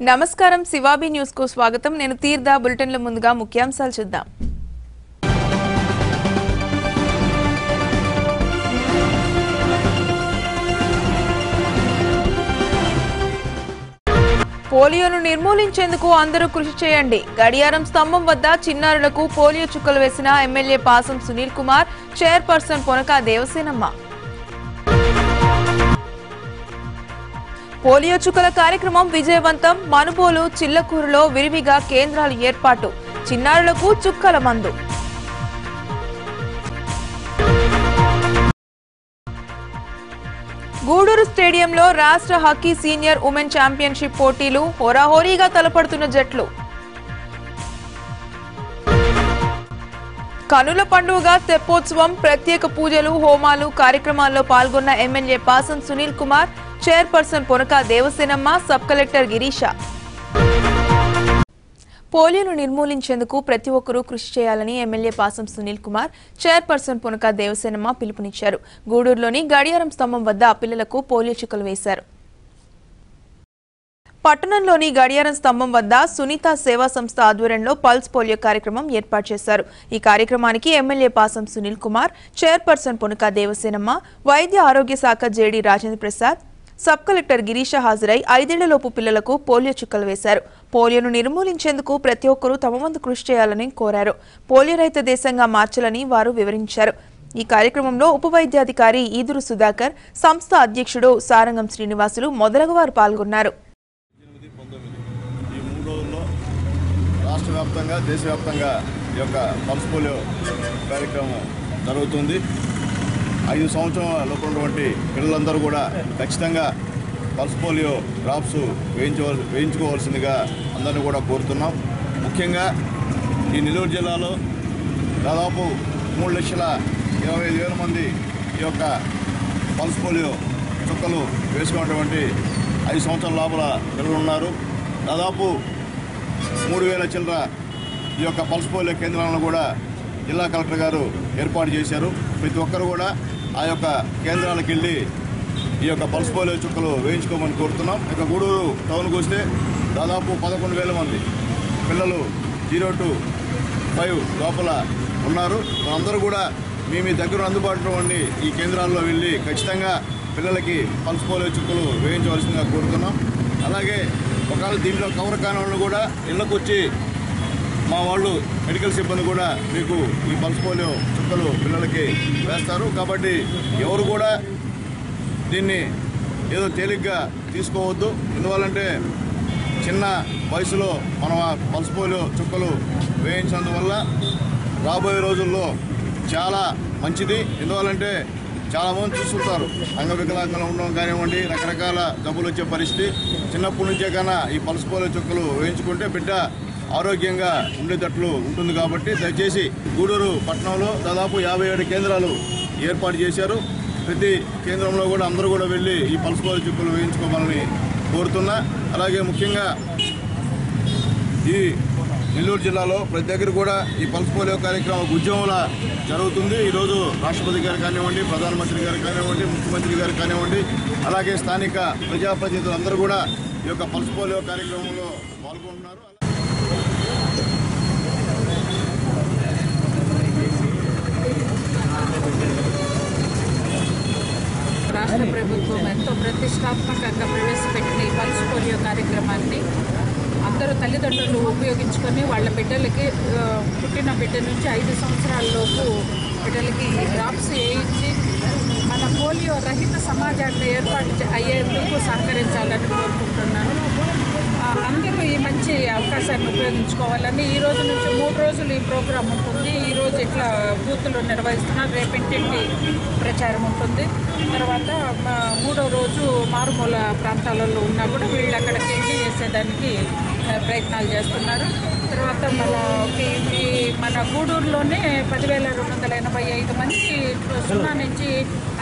నమస్కారం శివాబి న్యూస్ కు స్వాగతం. నేను తీర్దా. బులెటిన్ల ముందుగా ముఖ్యాంశాలు చూద్దాం. పోలియోను నిర్మూలించేందుకు అందరూ కృషి చేయండి. గడియారం స్తంభం వద్ద చిన్నారులకు పోలియో చుక్కలు వేసిన MLA Pasam Sunil Kumar, chairperson Ponaka Devasenamma. Polio చుక్కల కార్యక్రమం విజయవంతం. మనుబోలు, చిల్లకూరులో విరివిగా కేంద్రాలు ఏర్పాటు. చిన్నారులకు చుక్కల మందు. గూడూరు స్టేడియంలో రాష్ట్ర హాకీ సీనియర్ ఉమెన్ ఛాంపియన్షిప్ పోటీలు. హోరాహోరీగా తలపడుతున్న జట్లు. కనుల పండుగ తెప్పోత్సవం, ప్రత్యేక పూజలు, హోమాలు కార్యక్రమాల్లో పాల్గొన్న MLA Pasam Sunil Kumar, chairperson Ponaka Devasenamma, sub collector Girisha. పోలియోను నిర్మూలించేందుకు ప్రతి ఒక్కరూ కృషి చేయాలని ఎమ్మెల్యే పాసం సునీల్ కుమార్, చైర్పర్సన్ పొనక దేవసేనమ్మ పిలుపునిచ్చారు. గూడూరులోని గడియారం స్తంభం వద్ద పిల్లలకు పోలియో చుక్కలు వేశారు. పట్టణంలోని గడియారం స్తంభం వద్ద సునీత సేవా సంస్థ ఆధ్వర్యంలో పల్స్ పోలియో కార్యక్రమం ఏర్పాటు చేశారు. ఈ కార్యక్రమానికి ఎమ్మెల్యే పాసం సునీల్ కుమార్, చైర్పర్సన్ పొనక దేవసేనమ్మ, వైద్య ఆరోగ్య శాఖ JD Rajendra Prasad, sub collector Girisha హాజరై 5 ఏళ్లలోపు పిల్లలకు పోలియో చుక్కలు వేశారు. పోలియోను నిర్మూలించేందుకు ప్రతి ఒక్కరూ తమ వంతు కృషి చేయాలని కోరారు. పోలియో రహిత దేశంగా మార్చాలని వారు వివరించారు. ఈ కార్యక్రమంలో ఉప వైద్యాధికారి ఈదురు సుధాకర్, సంస్థ అధ్యక్షుడు సారంగం శ్రీనివాసులు మొదలగు వారు పాల్గొన్నారు. రాష్ట్ర వ్యాప్తంగా, దేశవ్యాప్తంగా ఈ యొక్క పల్స్ పోలియో కార్యక్రమం జరుగుతుంది. 5 సంవత్సరాల లోపు ఉన్నటువంటి పిల్లలందరూ కూడా ఖచ్చితంగా పల్స్ పోలియో డ్రాప్స్ వేయించుకోవాల్సిందిగా అందరినీ కూడా కోరుతున్నాం. ముఖ్యంగా ఈ నెల్లూరు జిల్లాలో దాదాపు 3,25,000 మంది ఈ యొక్క పల్స్ పోలియో చుక్కలు వేసుకున్నటువంటి 5 సంవత్సరాల లోపల పిల్లలు ఉన్నారు. దాదాపు 3,000 చిల్లర ఈ యొక్క పల్స్ పోలియో కేంద్రాలను కూడా జిల్లా కలెక్టర్ గారు ఏర్పాటు చేశారు. ప్రతి ఒక్కరు కూడా ఆ యొక్క కేంద్రాలకు వెళ్ళి ఈ యొక్క పల్స్ పోలియో చుక్కలు వేయించుకోమని కోరుతున్నాం. ఇక గూడూరు టౌన్కి వస్తే దాదాపు 11,000 మంది పిల్లలు 0 to 5 లోపల ఉన్నారు. అందరూ కూడా మీ దగ్గర అందుబాటులో ఉండి ఈ కేంద్రాల్లో వెళ్ళి ఖచ్చితంగా పిల్లలకి పల్స్ పోలియో చుక్కలు వేయించవలసిందిగా కోరుతున్నాం. అలాగే ఒకవేళ దీంట్లో కవర్ కాని వాళ్ళు కూడా ఇళ్లకు వచ్చి మా వాళ్ళు మెడికల్ సిబ్బంది కూడా మీకు ఈ పల్స్ పోలియో చుక్కలు పిల్లలకి వేస్తారు. కాబట్టి ఎవరు కూడా దీన్ని ఏదో తేలిగ్గా తీసుకోవద్దు. ఎందువల్లంటే చిన్న వయసులో మనం ఆ పల్స్ పోలియో చుక్కలు వేయించినందువల్ల రాబోయే రోజుల్లో చాలా మంచిది. ఎందువల్లంటే చాలామంది చూస్తుంటారు, అంగవికలాంగులు ఉండడం కానివ్వండి, రకరకాల జబ్బులు వచ్చే పరిస్థితి. చిన్నప్పటి నుంచే కన్నా ఈ పల్స్ పోలియో చుక్కలు వేయించుకుంటే బిడ్డ ఆరోగ్యంగా ఉండేటట్లు ఉంటుంది. కాబట్టి దయచేసి గూడూరు పట్టణంలో దాదాపు 57 కేంద్రాలు ఏర్పాటు చేశారు. ప్రతి కేంద్రంలో కూడా అందరూ కూడా వెళ్ళి ఈ పల్స్ పోలియో చుక్కలు వేయించుకోవాలని కోరుతున్నా. అలాగే ముఖ్యంగా ఈ నెల్లూరు జిల్లాలో ప్రతి దగ్గర కూడా ఈ పల్స్ పోలియో కార్యక్రమం ఉద్యమంలా జరుగుతుంది. ఈరోజు రాష్ట్రపతి గారు కానివ్వండి, ప్రధానమంత్రి గారు కానివ్వండి, ముఖ్యమంత్రి గారు కానివ్వండి, అలాగే స్థానిక ప్రజాప్రతినిధులు అందరూ కూడా ఈ యొక్క పల్స్ పోలియో కార్యక్రమంలో పాల్గొంటున్నారు. రాష్ట్ర ప్రభుత్వం ఎంతో ప్రతిష్టాత్మకంగా ప్రవేశపెట్టిన ఈ పల్స్ పోలియో కార్యక్రమాన్ని అందరూ తల్లిదండ్రులు ఉపయోగించుకొని వాళ్ళ బిడ్డలకి పుట్టిన బిడ్డ నుంచి 5 సంవత్సరాలలోపు బిడ్డలకి డ్రాప్స్ వేయించి మన పోలియో రహిత సమాజాన్ని ఏర్పాటు అయ్యేందుకు సహకరించాలని కోరుకుంటున్నాను. అందరూ ఈ మంచి అవకాశాన్ని ఉపయోగించుకోవాలని ఈ రోజు నుంచి 3 రోజులు ఈ ప్రోగ్రాం ఉంటుంది. ఈరోజు ఇట్లా బూతులు నిర్వహిస్తున్నారు, రేపు ఇంటింటి ప్రచారం ఉంటుంది. తర్వాత 3వ రోజు మారుమూల ప్రాంతాలలో ఉన్నా కూడా వీళ్ళు అక్కడికి వెళ్ళి చేసేదానికి ప్రయత్నాలు చేస్తున్నారు. తర్వాత మన గూడూరులోనే 10,285 మంది 0 నుంచి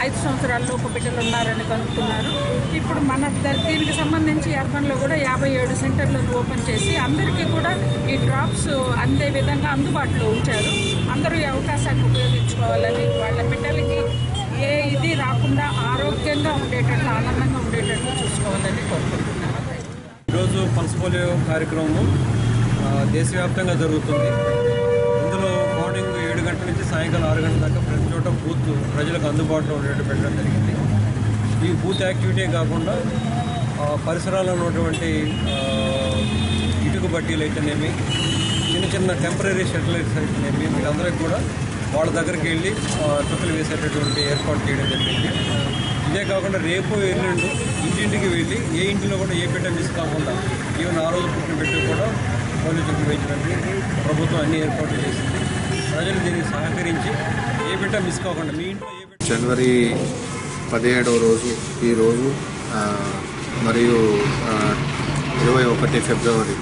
5 సంవత్సరాలలోపు బిడ్డలు ఉన్నారని కనుక్కున్నారు. ఇప్పుడు మన దీనికి సంబంధించి అర్బన్లో కూడా 57 సెంటర్లను ఓపెన్ చేసి అందరికీ కూడా ఈ డ్రాప్స్ అందే విధంగా అందుబాటులో ఉంచారు. అందరూ ఈ అవకాశాన్ని ఉపయోగించుకోవాలని, వాళ్ళ బిడ్డలకి ఏ ఇది రాకుండా ఆరోగ్యంగా ఉండేటట్లు, ఆనందంగా ఉండేటట్లు చూసుకోవాలని కోరుకుంటున్నాను. ఈరోజు పల్స్ పోలియో కార్యక్రమము దేశవ్యాప్తంగా జరుగుతుంది. ఇందులో మార్నింగ్ 7 గంటల నుంచి సాయంకాలం 6 గంటల దాకా ప్రతి చోట బూత్ ప్రజలకు అందుబాటులో ఉండేట్టు పెట్టడం జరిగింది. ఈ బూత్ యాక్టివిటీ కాకుండా పరిసరాల్లో ఉన్నటువంటి ఇటుక బట్టీలు అయితేనేమి, చిన్న టెంపరీ షెటిలైట్స్ అయితేనేమి, వీళ్ళందరికీ కూడా వాళ్ళ దగ్గరికి వెళ్ళి చుక్కలు వేసేటటువంటి ఏర్పాటు చేయడం జరిగింది. ఇదే కాకుండా రేపు ఎల్లుండి ఇంటింటికి వెళ్ళి ఏ ఇంటిలో కూడా ఏ బిడ్డ మిస్ కాకుండా ఈవెన్ ఆ రోజు పుట్టిన బిడ్డ కూడా పోలియో చుక్కలు వేయించడానికి ప్రభుత్వం అన్ని ఏర్పాట్లు చేసింది. ప్రజలు దీనికి సహకరించి ఏ బిడ్డ మిస్ కాకుండా మీ ఇంట్లో ఏ బిడ్డ. జనవరి 17వ రోజు ఈరోజు మరియు 21 ఫిబ్రవరి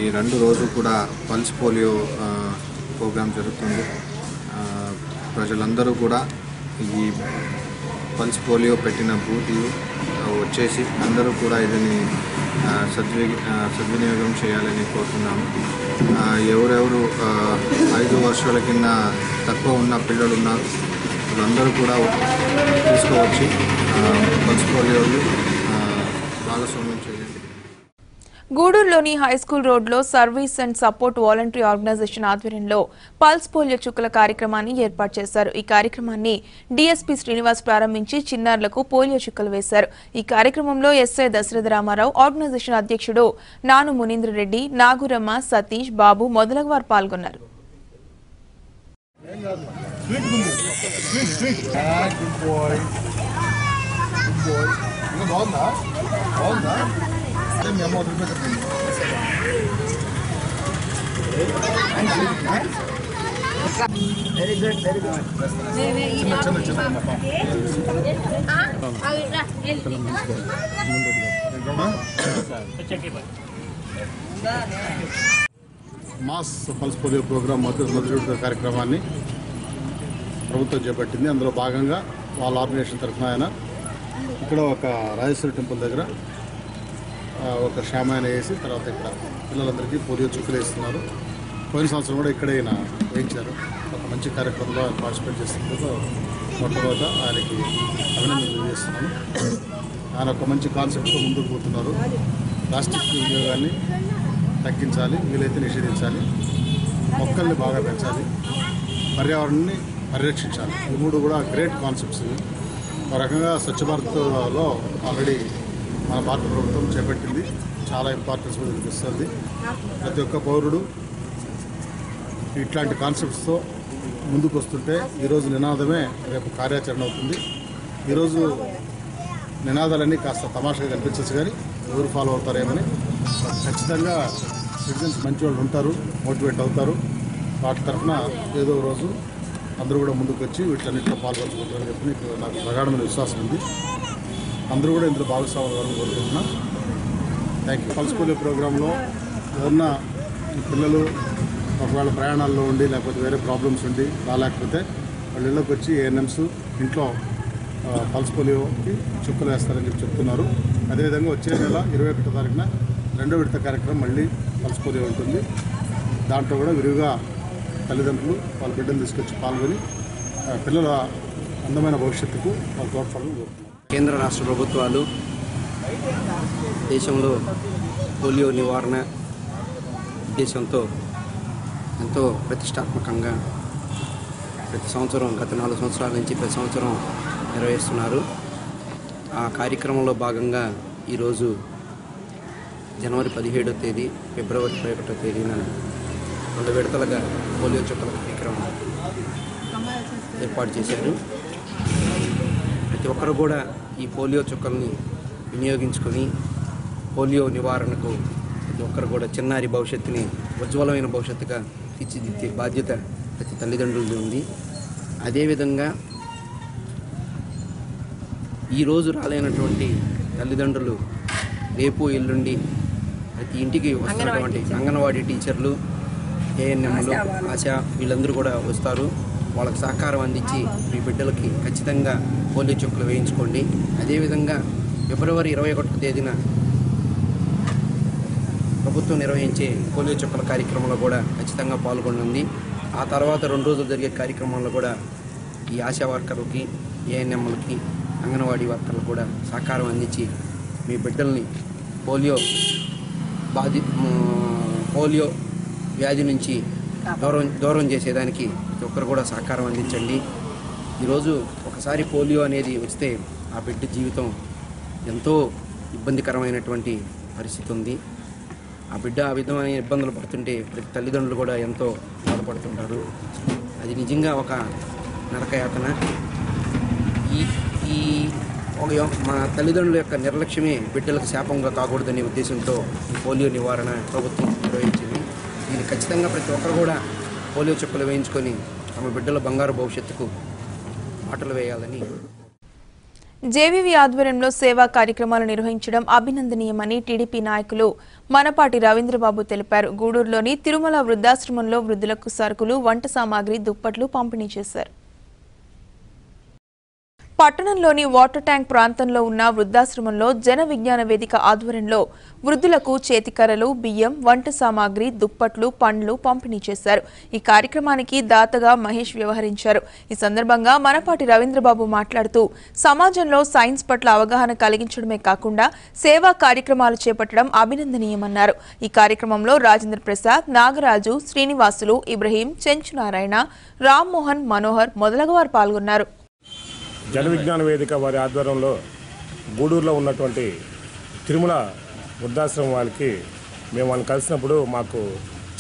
ఈ 2 రోజులు కూడా పల్స్ పోలియో ప్రోగ్రాం జరుగుతుంది. ప్రజలందరూ కూడా ఈ పల్స్ పోలియో పెట్టిన బూతులు వచ్చేసి అందరూ కూడా ఇదని సద్వినియోగం చేయాలని కోరుతున్నాము. ఎవరెవరు 5 వర్షాల కింద తక్కువ ఉన్న పిల్లలు ఉన్నారు వాళ్ళందరూ కూడా తీసుకోవచ్చి పల్స్ పోలియోలు భాగస్వామ్యం చేయండి. గూడూరులోని హైస్కూల్ రోడ్లో service and support voluntary organisation ఆధ్వర్యంలో పల్స్ పోలియో చుక్కల కార్యక్రమాన్ని ఏర్పాటు చేశారు. ఈ కార్యక్రమాన్ని డీఎస్పీ శ్రీనివాస్ ప్రారంభించి చిన్నారులకు పోలియో చుక్కలు వేశారు. ఈ కార్యక్రమంలో ఎస్ఐ దశరథ రామారావు, ఆర్గనైజేషన్ అధ్యక్షుడు నాను మునీంద్రరెడ్డి, నాగురమ్మ, సతీష్, బాబు మొదలగు వారు పాల్గొన్నారు. Very good mass pulse polio programme మొదటి కార్యక్రమాన్ని ప్రభుత్వం చేపట్టింది. అందులో భాగంగా వాళ్ళ ఆర్గనైజేషన్ తరఫున ఆయన ఇక్కడ ఒక రాజేశ్వరి టెంపుల్ దగ్గర ఒక షామాయన వేసి తర్వాత ఇక్కడ పిల్లలందరికీ పోలియో చుక్కలు వేస్తున్నారు. పోయిన సంవత్సరం కూడా ఇక్కడే ఆయన వేయించారు. ఒక మంచి కార్యక్రమంలో ఆయన పార్టిసిపేట్ చేస్తున్నందుకు మొట్టమొదట ఆయనకి అభినందనలు తెలియజేస్తున్నాను. ఆయన ఒక మంచి కాన్సెప్ట్తో ముందుకు పోతున్నారు. ప్లాస్టిక్ వినియోగాన్ని తగ్గించాలి, వీలైతే నిషేధించాలి, మొక్కల్ని బాగా పెంచాలి, పర్యావరణాన్ని పరిరక్షించాలి. ఈ 3 కూడా గ్రేట్ కాన్సెప్ట్స్. ఒక రకంగా స్వచ్ఛ భారత్లో ఆల్రెడీ మన భారత ప్రభుత్వం చేపట్టింది. చాలా ఇంపార్టెన్స్ కూడా ఇస్తుంది. ప్రతి ఒక్క పౌరుడు ఇట్లాంటి కాన్సెప్ట్స్తో ముందుకు వస్తుంటే ఈరోజు నినాదమే రేపు కార్యాచరణ అవుతుంది. ఈరోజు నినాదాలన్నీ కాస్త తమాషగా కనిపించచ్చు కానీ ఎవరు ఫాలో అవుతారేమని. ఖచ్చితంగా సిటిజన్స్ మంచి వాళ్ళు ఉంటారు, మోటివేట్ అవుతారు. వాటి తరఫున ఏదో రోజు అందరూ కూడా ముందుకు వచ్చి వీటన్నింటిలో పాల్గొంచుకుంటారని చెప్పి నాకు ప్రగాఢమైన విశ్వాసం ఉంది. అందరూ కూడా ఇందులో భాగస్వామ్యం కోరుకుంటున్నా. Thank you. పల్స్ పోలియో ప్రోగ్రాంలో ఎవరన్నా పిల్లలు ఒకవేళ ప్రయాణాల్లో ఉండి లేకపోతే వేరే ప్రాబ్లమ్స్ ఉండి రాలేకపోతే వాళ్ళ ఇళ్ళకి వచ్చి ఏఎన్ఎంస్ ఇంట్లో పల్స్ పోలియోకి చుక్కలు వేస్తారని చెప్పి చెప్తున్నారు. అదేవిధంగా వచ్చే నెల 21వ తారీఖున 2వ విడత కార్యక్రమం మళ్ళీ పల్స్ పోలియో ఉంటుంది. దాంట్లో కూడా విరివిగా తల్లిదండ్రులు వాళ్ళ బిడ్డలు తీసుకొచ్చి పాల్గొని పిల్లల అందమైన భవిష్యత్తుకు వాళ్ళు తోడ్పడాలని కోరుతున్నారు. కేంద్ర రాష్ట్ర ప్రభుత్వాలు దేశంలో పోలియో నివారణ ఉద్దేశంతో ఎంతో ప్రతిష్టాత్మకంగా ప్రతి సంవత్సరం గత 4 సంవత్సరాల నుంచి ప్రతి సంవత్సరం నిర్వహిస్తున్నారు. ఆ కార్యక్రమంలో భాగంగా ఈరోజు జనవరి 17వ తేదీ, ఫిబ్రవరి 21వ తేదీన 2 విడతలుగా పోలియో చుక్కల కార్యక్రమం ఏర్పాటు చేశారు. ప్రతి ఒక్కరు కూడా ఈ పోలియో చుక్కల్ని వినియోగించుకొని పోలియో నివారణకు ప్రతి ఒక్కరు కూడా చిన్నారి భవిష్యత్తుని ఉజ్వలమైన భవిష్యత్తుగా తీర్చిదిద్దే బాధ్యత ప్రతి తల్లిదండ్రులది ఉంది. అదేవిధంగా ఈరోజు రాలేనటువంటి తల్లిదండ్రులు రేపు ఎల్లుండి ప్రతి ఇంటికి వస్తున్నటువంటి అంగన్వాడీ టీచర్లు, ఏఎన్ఎంలు, ఆశా వీళ్ళందరూ కూడా వస్తారు. వాళ్ళకి సహకారం అందించి మీ బిడ్డలకి ఖచ్చితంగా పోలియో చుక్కలు వేయించుకోండి. అదేవిధంగా ఫిబ్రవరి 21వ తేదీన ప్రభుత్వం నిర్వహించే పోలియో చుక్కల కార్యక్రమంలో కూడా ఖచ్చితంగా పాల్గొనండి. ఆ తర్వాత 2 రోజులు జరిగే కార్యక్రమంలో కూడా ఈ ఆశా వర్కర్లకి, ఏఎన్ఎంలకి, అంగన్వాడీ వర్కర్లు కూడా సహకారం అందించి మీ బిడ్డల్ని పోలియో పోలియో వ్యాధి నుంచి దూరం చేసేదానికి ప్రతి ఒక్కరు కూడా సహకారం అందించండి. ఈరోజు ఒకసారి పోలియో అనేది వస్తే ఆ బిడ్డ జీవితం ఎంతో ఇబ్బందికరమైనటువంటి పరిస్థితి ఉంది. ఆ బిడ్డ ఆ విధమైన ఇబ్బందులు పడుతుంటే ప్రతి తల్లిదండ్రులు కూడా ఎంతో బాధపడుతుంటారు. అది నిజంగా ఒక నరకయాతన. ఈ మన తల్లిదండ్రుల యొక్క నిర్లక్ష్యమే బిడ్డలకు శాపంగా కాకూడదనే ఉద్దేశంతో పోలియో నివారణ ప్రభుత్వం నిర్వహించింది. దీన్ని ఖచ్చితంగా ప్రతి ఒక్కరు కూడా పోలియో చుక్కలు వేయించుకొని తమ బిడ్డల బంగారు భవిష్యత్తుకు బాటలు వేయాలని. జేవీవీ ఆధ్వర్యంలో సేవా కార్యక్రమాలు నిర్వహించడం అభినందనీయమని టీడీపీ నాయకులు మనపాటి రవీంద్రబాబు తెలిపారు. గూడూరులోని తిరుమల వృద్ధాశ్రమంలో వృద్ధులకు సరుకులు, వంట సామాగ్రి, దుప్పట్లు పంపిణీ చేశారు. పట్టణంలోని వాటర్ ట్యాంక్ ప్రాంతంలో ఉన్న వృద్ధాశ్రమంలో జన విజ్ఞాన వేదిక ఆధ్వర్యంలో వృద్ధులకు చేతికర్రలు, బియ్యం, వంట సామాగ్రి, దుప్పట్లు, పండ్లు పంపిణీ చేశారు. ఈ కార్యక్రమానికి దాతగా మహేష్ వ్యవహరించారు. ఈ సందర్భంగా మనపాటి రవీంద్రబాబు మాట్లాడుతూ సమాజంలో సైన్స్ పట్ల అవగాహన కలిగించడమే కాకుండా సేవా కార్యక్రమాలు చేపట్టడం అభినందనీయమన్నారు. ఈ కార్యక్రమంలో రాజేంద్ర ప్రసాద్, నాగరాజు, శ్రీనివాసులు, ఇబ్రహీం, చెంచు నారాయణ, రామ్మోహన్, మనోహర్ మొదలగువారు పాల్గొన్నారు. జన విజ్ఞాన వేదిక వారి ఆధ్వర్యంలో గూడూరులో ఉన్నటువంటి తిరుమల వృద్ధాశ్రమం వాళ్ళకి మేము వాళ్ళని కలిసినప్పుడు మాకు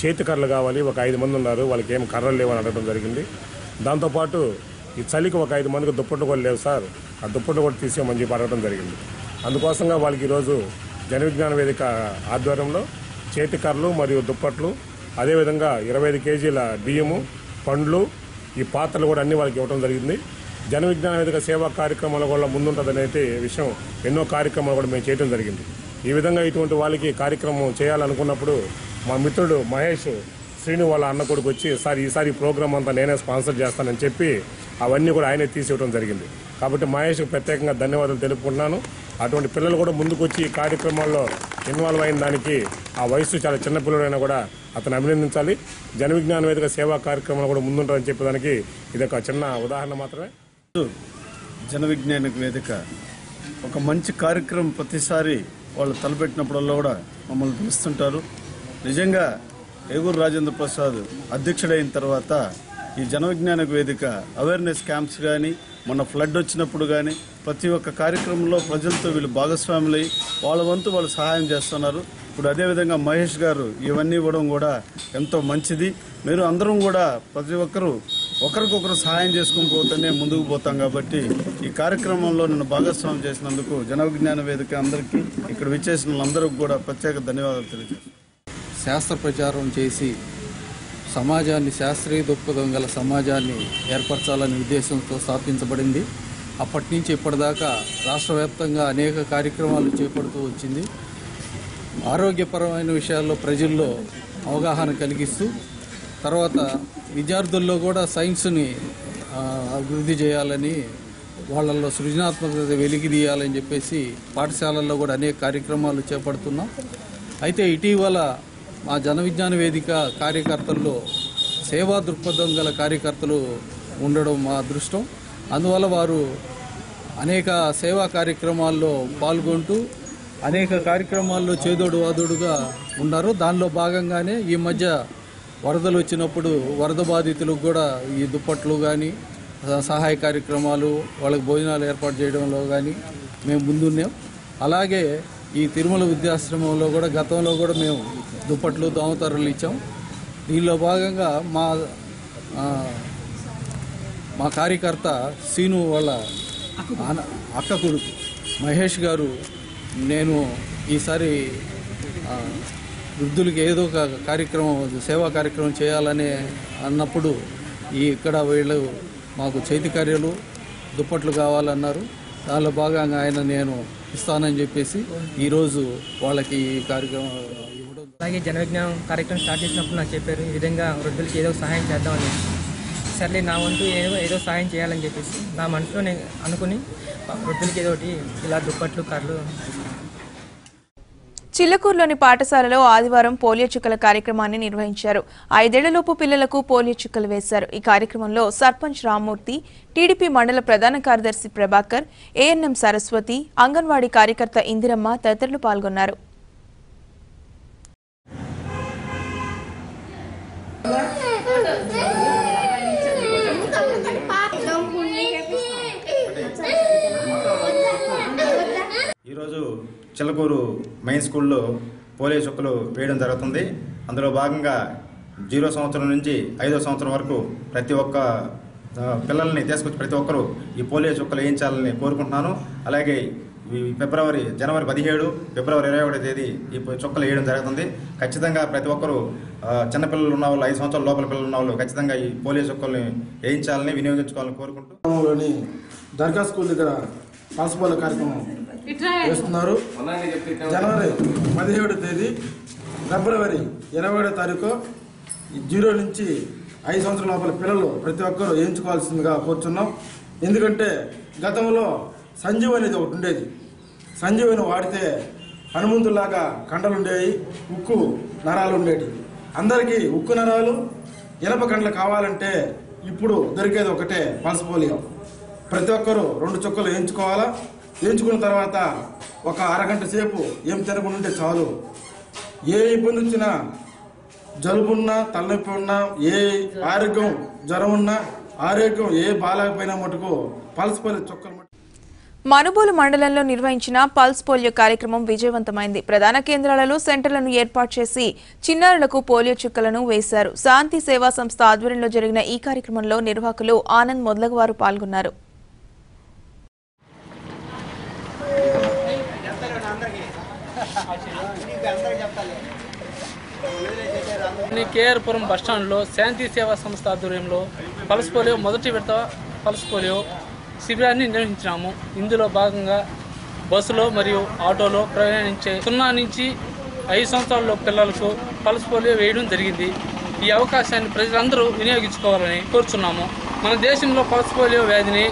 చేతి కర్రలు కావాలి, ఒక 5 మంది ఉన్నారు, వాళ్ళకి ఏం కర్రలు లేవని అడగడం జరిగింది. దాంతోపాటు ఈ చలికి ఒక 5 మందికి దుప్పట్లు కూడా లేవు సార్, ఆ దుప్పట్లు కూడా తీసేయమని చెప్పి అడగడం జరిగింది. అందుకోసంగా వాళ్ళకి ఈరోజు జన విజ్ఞాన వేదిక ఆధ్వర్యంలో చేతి కర్రలు మరియు దుప్పట్లు, అదేవిధంగా 25 కేజీల బియ్యము, పండ్లు, ఈ పాత్రలు కూడా అన్ని వాళ్ళకి ఇవ్వడం జరిగింది. జన విజ్ఞాన వేదిక సేవా కార్యక్రమాల కూడా ముందుంటుందనే విషయం ఎన్నో కార్యక్రమాలు కూడా మేము చేయడం జరిగింది. ఈ విధంగా ఇటువంటి వాళ్ళకి కార్యక్రమం చేయాలనుకున్నప్పుడు మా మిత్రుడు మహేష్, శ్రీను వాళ్ళ అన్న కొడుకు వచ్చి సార్ ఈసారి ప్రోగ్రామ్ అంతా నేనే స్పాన్సర్ చేస్తానని చెప్పి అవన్నీ కూడా ఆయనే తీసివ్వడం జరిగింది. కాబట్టి మహేష్కి ప్రత్యేకంగా ధన్యవాదాలు తెలుపుకుంటున్నాను. అటువంటి పిల్లలు కూడా ముందుకు వచ్చి ఈ కార్యక్రమాల్లో ఇన్వాల్వ్ అయిన దానికి ఆ వయసు చాలా చిన్న పిల్లడైనా కూడా అతను అభినందించాలి. జన విజ్ఞాన వేదిక సేవా కార్యక్రమాలు కూడా ముందుంటారని చెప్పేదానికి ఇది ఒక చిన్న ఉదాహరణ మాత్రమే. జన విజ్ఞాన వేదిక ఒక మంచి కార్యక్రమం ప్రతిసారి వాళ్ళు తలపెట్టినప్పుడల్లా కూడా మమ్మల్ని పిలుస్తుంటారు. నిజంగా ఏగూరు రాజేంద్ర ప్రసాద్ అధ్యక్షుడైన తర్వాత ఈ జన విజ్ఞాన వేదిక అవేర్నెస్ క్యాంప్స్ కానీ, మొన్న ఫ్లడ్ వచ్చినప్పుడు కానీ ప్రతి ఒక్క కార్యక్రమంలో ప్రజలతో వీళ్ళు భాగస్వాములై వాళ్ళ వంతు వాళ్ళు సహాయం చేస్తున్నారు. ఇప్పుడు అదేవిధంగా మహేష్ గారు ఇవన్నీ ఇవ్వడం కూడా ఎంతో మంచిది. మీరు అందరం కూడా ప్రతి ఒక్కరూ ఒకరికొకరు సహాయం చేసుకుని పోతేనే ముందుకు పోతాం. కాబట్టి ఈ కార్యక్రమంలో నన్ను భాగస్వామ్యం చేసినందుకు జన విజ్ఞాన వేదిక అందరికీ, ఇక్కడ విచ్చేసిన వాళ్ళందరికీ కూడా ప్రత్యేక ధన్యవాదాలు తెలియజేస్తాను. శాస్త్ర ప్రచారం చేసి సమాజాన్ని, శాస్త్రీయ దృక్పథం గల సమాజాన్ని ఏర్పరచాలనే ఉద్దేశంతో స్థాపించబడింది. అప్పటి నుంచి ఇప్పటిదాకా రాష్ట్ర వ్యాప్తంగా అనేక కార్యక్రమాలు చేపడుతూ వచ్చింది. ఆరోగ్యపరమైన విషయాల్లో ప్రజల్లో అవగాహన కలిగిస్తూ, తర్వాత విద్యార్థుల్లో కూడా సైన్స్ని అభివృద్ధి చేయాలని, వాళ్ళల్లో సృజనాత్మకత వెలికితీయాలని చెప్పేసి పాఠశాలల్లో కూడా అనేక కార్యక్రమాలు చేపడుతున్నాం. అయితే ఇటీవల మా జన విజ్ఞాన వేదిక కార్యకర్తల్లో సేవా దృక్పథం గల కార్యకర్తలు ఉండడం మా అదృష్టం. అందువల్ల వారు అనేక సేవా కార్యక్రమాల్లో పాల్గొంటూ అనేక కార్యక్రమాల్లో చేదోడు వాదోడుగా ఉన్నారు. దానిలో భాగంగానే ఈ మధ్య వరదలు వచ్చినప్పుడు వరద బాధితులకు కూడా ఈ దుప్పట్లు కానీ, సహాయ కార్యక్రమాలు, వాళ్ళకి భోజనాలు ఏర్పాటు చేయడంలో కానీ మేము ముందున్నాం. అలాగే ఈ తిరుమల వృద్ధాశ్రమంలో కూడా గతంలో కూడా మేము దుప్పట్లు, దోమతెరలు ఇచ్చాం. దీనిలో భాగంగా మా కార్యకర్త సీను వాళ్ళ అక్క కొడుకు మహేష్ గారు, నేను ఈసారి వృద్ధులకి ఏదో ఒక కార్యక్రమం, సేవా కార్యక్రమం చేయాలని అన్నప్పుడు ఇక్కడ వీళ్ళు మాకు చేతికర్రలు, దుప్పట్లు కావాలన్నారు. దానిలో భాగంగా ఆయన నేను ఇస్తానని చెప్పేసి ఈరోజు వాళ్ళకి ఈ కార్యక్రమం ఇవ్వడం. అలాగే జన విజ్ఞానం కార్యక్రమం స్టార్ట్ చేసినప్పుడు నాకు చెప్పారు ఈ విధంగా వృద్ధులకి ఏదో సహాయం చేద్దామని. సర్లే నా వంతు ఏదో సహాయం చేయాలని చెప్పేసి నా మనసులో నేను అనుకుని వృద్ధులకి ఏదో ఒకటి ఇలా దుప్పట్లు, కర్రలు. చిల్లకూరులోని పాఠశాలలో ఆదివారం పోలియో చుక్కల కార్యక్రమాన్ని నిర్వహించారు. 5 ఏళ్లలోపు పిల్లలకు పోలియో చుక్కలు వేశారు. ఈ కార్యక్రమంలో సర్పంచ్ రామ్మూర్తి, టీడీపీ మండల ప్రధాన కార్యదర్శి ప్రభాకర్, ఏఎన్ఎం సరస్వతి, అంగన్వాడీ కార్యకర్త ఇందిరమ్మ తదితరులు పాల్గొన్నారు. చిల్లకూరు మెయిన్ స్కూల్లో పోలియో చుక్కలు వేయడం జరుగుతుంది. అందులో భాగంగా 0 సంవత్సరం నుంచి 5వ సంవత్సరం వరకు ప్రతి ఒక్క పిల్లల్ని తీసుకొచ్చి ప్రతి ఒక్కరూ ఈ పోలియో చుక్కలు వేయించాలని కోరుకుంటున్నాను. అలాగే జనవరి 17, ఫిబ్రవరి 21 తేదీ ఈ చుక్కలు వేయడం జరుగుతుంది. ఖచ్చితంగా ప్రతి ఒక్కరూ చిన్నపిల్లలు ఉన్న వాళ్ళు 5 సంవత్సరాల లోపల పిల్లలు ఉన్న వాళ్ళు ఖచ్చితంగా ఈ పోలియో చుక్కల్ని వేయించాలని వినియోగించుకోవాలని కోరుకుంటూ దర్గా స్కూల్ దగ్గర పల్స్ పోలియో కార్యక్రమం చేస్తున్నారు. జనవరి 17 తేదీ, ఫిబ్రవరి 21 తారీఖు 0 నుంచి 5 సంవత్సరాల లోపల పిల్లలు ప్రతి ఒక్కరూ వేయించుకోవాల్సిందిగా కోరుచున్నాం. ఎందుకంటే గతంలో సంజీవ్ అనేది ఒకటి ఉండేది. సంజీవని వాడితే హనుమంతులాగా కండలు ఉండేవి, ఉక్కు నరాలు ఉండేవి. అందరికీ ఉక్కు నరాలు, ఇనప కండలు కావాలంటే ఇప్పుడు దొరికేది ఒకటే పల్స్ పోలియో. ప్రతి ఒక్కరూ 2 చుక్కలు వేయించుకోవాలా. వేయించుకున్న తర్వాత ఒక అరగంట సేపు ఏం తినకుండా ఉంటే చాలు. ఏ ఇబ్బంది వచ్చినా, జలుబున్నా, తలనొప్పి ఉన్నా, ఏ ఆరోగ్యం జ్వరం ఉన్నా, ఆరోగ్యం ఏ బాగాలేకపోయినా మటుకు పల్స్ పోలియో చుక్కలు మనుబోలు మండలంలో నిర్వహించిన పల్స్ పోలియో కార్యక్రమం విజయవంతమైంది. ప్రధాన కేంద్రాలలో సెంటర్లను ఏర్పాటు చేసి చిన్నారులకు పోలియో చుక్కలను వేశారు. శాంతి సేవా సంస్థ ఆధ్వర్యంలో జరిగిన ఈ కార్యక్రమంలో నిర్వాహకులు ఆనంద్ మొదలగువారు పాల్గొన్నారు. కేఆర్పురం బస్టాండ్లో శాంతి సేవా సంస్థ ఆధ్వర్యంలో పల్స్ పోలియో మొదటి విడత పల్స్ పోలియో శిబిరాన్ని నిర్వహించినాము. ఇందులో భాగంగా బస్సులో మరియు ఆటోలో ప్రయాణించే 0 నుంచి 5 సంవత్సరాల పిల్లలకు పల్స్ పోలియో వేయడం జరిగింది. ఈ అవకాశాన్ని ప్రజలందరూ వినియోగించుకోవాలని కోరుచున్నాము. మన దేశంలో పల్స్ పోలియో వ్యాధిని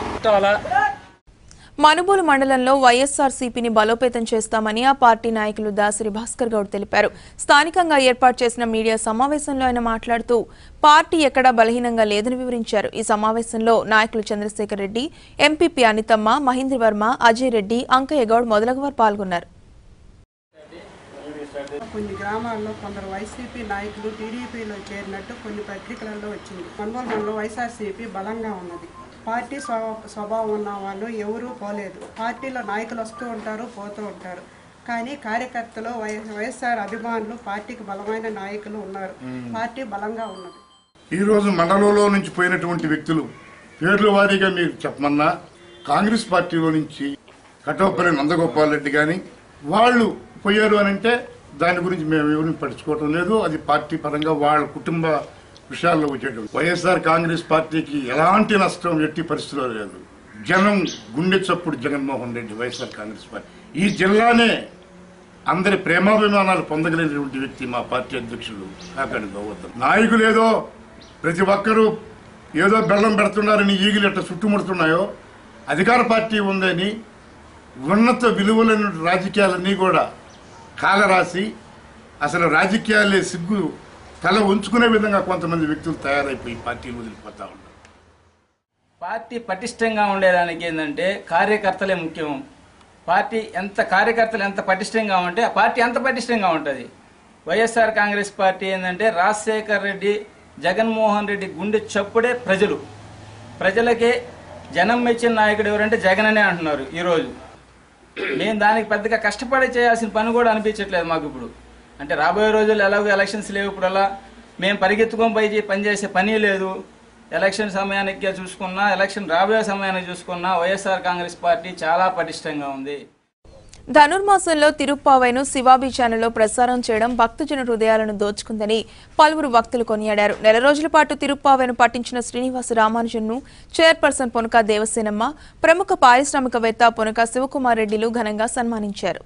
మనుబోలు మండలంలో వైఎస్ఆర్సీపీని బలోపేతం చేస్తామని ఆ పార్టీ నాయకులు దాసరి భాస్కర్ గౌడ్ తెలిపారు. స్థానికంగా ఏర్పాటు చేసిన మీడియా సమావేశంలో ఆయన మాట్లాడుతూ పార్టీ ఎక్కడా బలహీనంగా లేదని వివరించారు. ఈ సమావేశంలో నాయకులు చంద్రశేఖర్ రెడ్డి, ఎంపీపీ అనితమ్మ, మహేంద్ర వర్మ, అజయ్ రెడ్డి, అంకయ్య గౌడ్ మొదలగువారు పాల్గొన్నారు. కొన్ని గ్రామాల్లో కొందరు వైసీపీ నాయకులు టీడీపీలో చేరినట్టు కొన్ని పత్రికలలో వచ్చింది. మనుబోలు మండలం వైఎస్ఆర్సీపీ బలంగా ఉన్నది. పార్టీ స్వభావం ఉన్న వాళ్ళు ఎవరూ పోలేదు. పార్టీలో నాయకులు వస్తూ ఉంటారు, పోతూ ఉంటారు. కానీ కార్యకర్తలు వైఎస్ఆర్ అభిమానులు పార్టీకి బలమైన నాయకులు ఉన్నారు. పార్టీ బలంగా ఉన్నది. ఈరోజు మండలంలో నుంచి పోయినటువంటి వ్యక్తులు పేర్ల వారీగా మీరు చెప్పమన్నా కాంగ్రెస్ పార్టీలో నుంచి కటోపల్లి నందగోపాల్ రెడ్డి కానీ వాళ్ళు పోయారు అని అంటే దాని గురించి మేము ఎవరిని పట్టించుకోవటం లేదు. అది పార్టీ పరంగా వాళ్ళ కుటుంబ విషయాల్లో వచ్చేటప్పుడు వైఎస్ఆర్ కాంగ్రెస్ పార్టీకి ఎలాంటి నష్టం ఎట్టి పరిస్థితుల్లో లేదు. జనం గుండె చప్పుడు జగన్మోహన్ రెడ్డి, వైఎస్ఆర్ కాంగ్రెస్ పార్టీ. ఈ జిల్లానే అందరి ప్రేమాభిమానాలు పొందగలిగినటువంటి వ్యక్తి మా పార్టీ అధ్యక్షులు కాకాని గోవర్ధన్. నాయకులు ఏదో ప్రతి ఒక్కరూ ఏదో బెల్లం పెడుతున్నారని ఈగిలు ఎట్లా చుట్టుముడుతున్నాయో అధికార పార్టీ ఉందని ఉన్నత విలువలైన రాజకీయాలన్నీ కూడా కాలరాసి అసలు రాజకీయాలే సిగ్గు తల ఉంచుకునే విధంగా కొంతమంది వ్యక్తులు తయారైపోయి పార్టీలు వదిలిపోతా ఉన్నారు. పార్టీ పటిష్టంగా ఉండేదానికి ఏంటంటే కార్యకర్తలే ముఖ్యం. కార్యకర్తలు ఎంత పటిష్టంగా ఉంటే ఆ పార్టీ అంత పటిష్టంగా ఉంటుంది. వైఎస్ఆర్ కాంగ్రెస్ పార్టీ ఏంటంటే రాజశేఖర్ రెడ్డి, జగన్మోహన్ రెడ్డి గుండె చప్పుడే ప్రజలకే జనం మెచ్చిన నాయకుడు ఎవరంటే జగన్ అనే అంటున్నారు. ఈరోజు మేము దానికి పెద్దగా కష్టపడి చేయాల్సిన పని కూడా అనిపించట్లేదు మాకు. ఇప్పుడు అంటే రాబోయే రోజుల్లో ఎలాగో ఎలక్షన్స్ లేవు. ఇప్పుడల్లా మేము పరిగెత్తుకొని పోయి పనిచేసే పని లేదు. ఎలక్షన్ సమయానికి చూసుకున్నా, ఎలక్షన్ రాబోయే సమయానికి చూసుకున్నా వైఎస్ఆర్ కాంగ్రెస్ పార్టీ చాలా పటిష్టంగా ఉంది. ధనుర్మాసంలో తిరుప్పావైను శివాబీ ఛానల్లో ప్రసారం చేయడం భక్తజన హృదయాలను దోచుకుందని పలువురు భక్తులు కొనియాడారు. 4 రోజుల పాటు తిరుప్పావైను పట్టించిన శ్రీనివాస రామానుజన్ను చైర్పర్సన్ పొనక దేవసేనమ్మ, ప్రముఖ పారిశ్రామికవేత్త పొనక శివకుమార్ రెడ్డిలు ఘనంగా సన్మానించారు.